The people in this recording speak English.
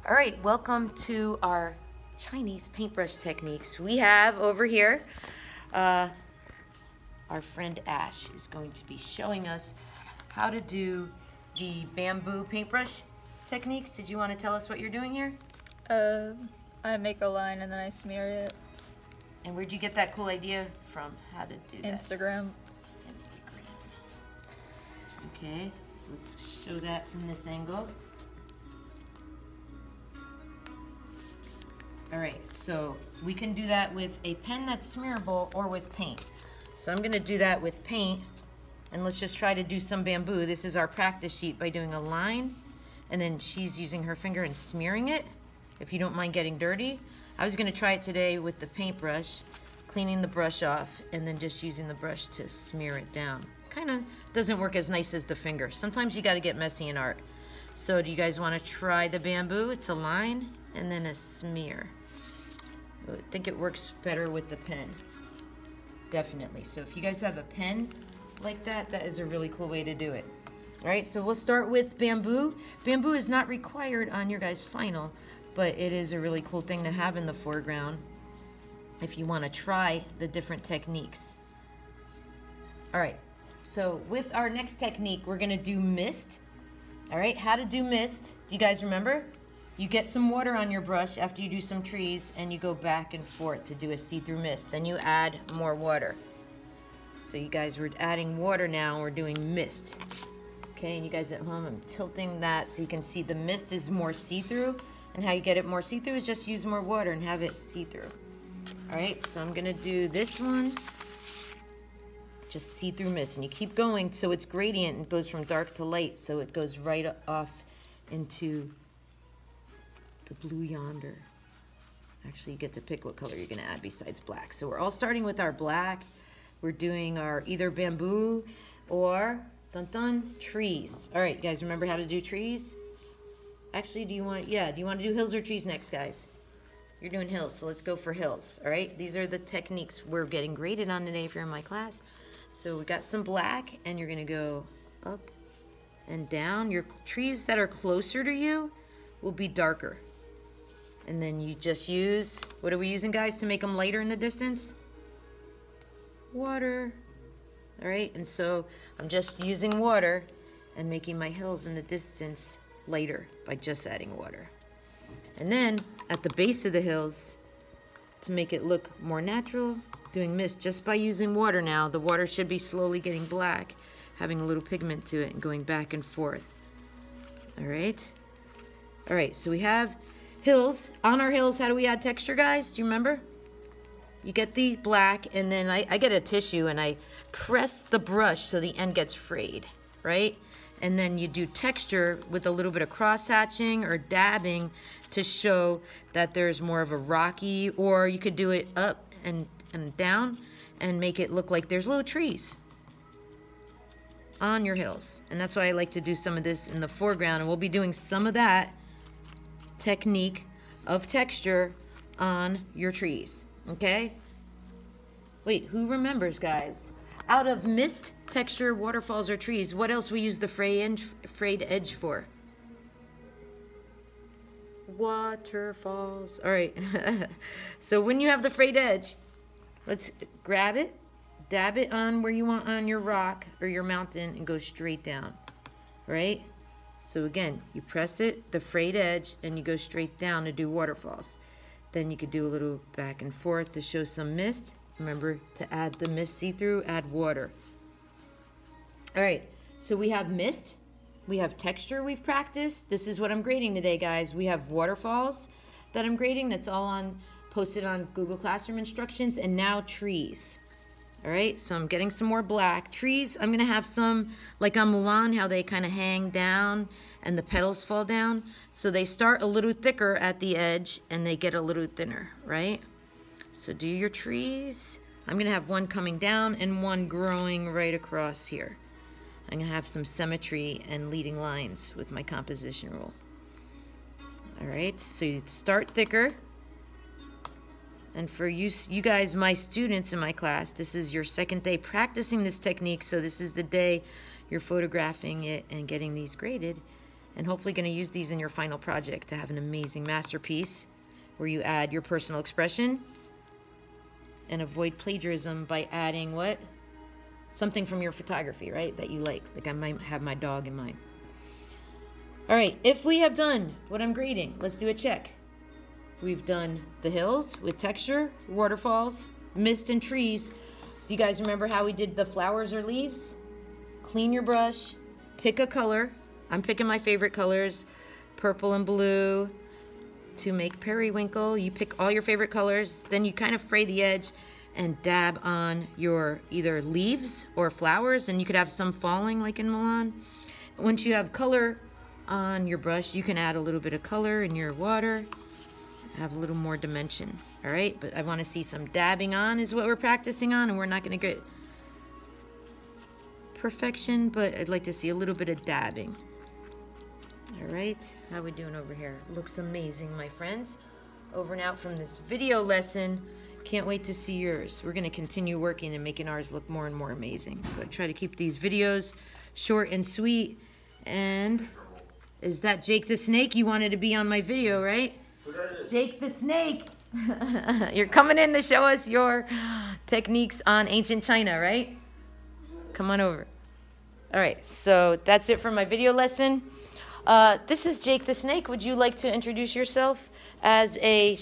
All right, welcome to our Chinese paintbrush techniques. We have over here, our friend Ash is going to be showing us how to do the bamboo paintbrush techniques. Did you want to tell us what you're doing here? I make a line and then I smear it. And where'd you get that cool idea from? How to do that? Instagram. Okay, so let's show that from this angle. All right, so we can do that with a pen that's smearable or with paint. So I'm gonna do that with paint, and let's just try to do some bamboo. This is our practice sheet by doing a line, and then she's using her finger and smearing it, if you don't mind getting dirty. I was gonna try it today with the paintbrush, cleaning the brush off, and then just using the brush to smear it down. Kinda doesn't work as nice as the finger. Sometimes you gotta get messy in art. So do you guys wanna try the bamboo? It's a line and then a smear. I think it works better with the pen, definitely. So if you guys have a pen like that, that is a really cool way to do it. All right, so we'll start with bamboo. Bamboo is not required on your guys' final, but it is a really cool thing to have in the foreground if you want to try the different techniques. All right, so with our next technique, we're gonna do mist. All right, how to do mist, do you guys remember? You get some water on your brush after you do some trees and you go back and forth to do a see-through mist. Then you add more water. So you guys, we're adding water now, we're doing mist. Okay, and you guys at home, I'm tilting that so you can see the mist is more see-through, and how you get it more see-through is just use more water and have it see-through. All right, so I'm gonna do this one, just see-through mist, and you keep going so it's gradient and goes from dark to light, so it goes right off into the blue yonder. Actually, you get to pick what color you're gonna add besides black. So we're all starting with our black. We're doing our either bamboo or trees. All right, you guys remember how to do trees? Actually, do you want to do hills or trees next, guys? You're doing hills, so let's go for hills. All right, these are the techniques we're getting graded on today if you're in my class. So we got some black, and you're gonna go up and down. Your trees that are closer to you will be darker. And then you just use, what are we using, guys, to make them lighter in the distance? Water. All right, and so I'm just using water and making my hills in the distance lighter by just adding water. And then at the base of the hills, to make it look more natural, doing mist just by using water now. The water should be slowly getting black, having a little pigment to it and going back and forth. All right. All right, so we have hills. On our hills, how do we add texture, guys? Do you remember? You get the black, and then I get a tissue, and I press the brush so the end gets frayed, right? And then you do texture with a little bit of cross-hatching or dabbing to show that there's more of a rocky, or you could do it up and down and make it look like there's little trees on your hills. And that's why I like to do some of this in the foreground, and we'll be doing some of that technique of texture on your trees, okay? Wait, who remembers, guys? Out of mist, texture, waterfalls, or trees, what else we use the frayed edge for? Waterfalls. All right. So when you have the frayed edge, let's grab it, dab it on where you want on your rock or your mountain, and go straight down, right? So again, you press it, the frayed edge, and you go straight down to do waterfalls. Then you could do a little back and forth to show some mist. Remember to add the mist see-through, add water. All right, so we have mist, we have texture we've practiced. This is what I'm grading today, guys. We have waterfalls that I'm grading. That's all posted on Google Classroom instructions, and now trees. All right, so I'm getting some more black. Trees, I'm gonna have some, like on Mulan, how they kind of hang down and the petals fall down. So they start a little thicker at the edge and they get a little thinner, right? So do your trees. I'm gonna have one coming down and one growing right across here. I'm gonna have some symmetry and leading lines with my composition rule. All right, so you start thicker. And for you guys, my students in my class, this is your second day practicing this technique, so this is the day you're photographing it and getting these graded. and hopefully going to use these in your final project to have an amazing masterpiece where you add your personal expression and avoid plagiarism by adding what? Something from your photography, right? That you like. Like I might have my dog in mine. All right, if we have done what I'm grading, let's do a check. We've done the hills with texture, waterfalls, mist, and trees. Do you guys remember how we did the flowers or leaves? Clean your brush, pick a color. I'm picking my favorite colors, purple and blue, to make periwinkle. You pick all your favorite colors, then you kind of fray the edge and dab on your either leaves or flowers, and you could have some falling like in Milan. Once you have color on your brush, you can add a little bit of color in your water, have a little more dimension. All right, but I want to see some dabbing on is what we're practicing on, and we're not going to get perfection, but I'd like to see a little bit of dabbing. All right, how we doing over here? Looks amazing, my friends. Over and out from this video lesson. Can't wait to see yours. We're going to continue working and making ours look more and more amazing. But try to keep these videos short and sweet. And is that Jake the Snake? You wanted to be on my video, right? Jake the Snake. You're coming in to show us your techniques on ancient China, right? Come on over. All right, so that's it for my video lesson. This is Jake the Snake. Would you like to introduce yourself as a...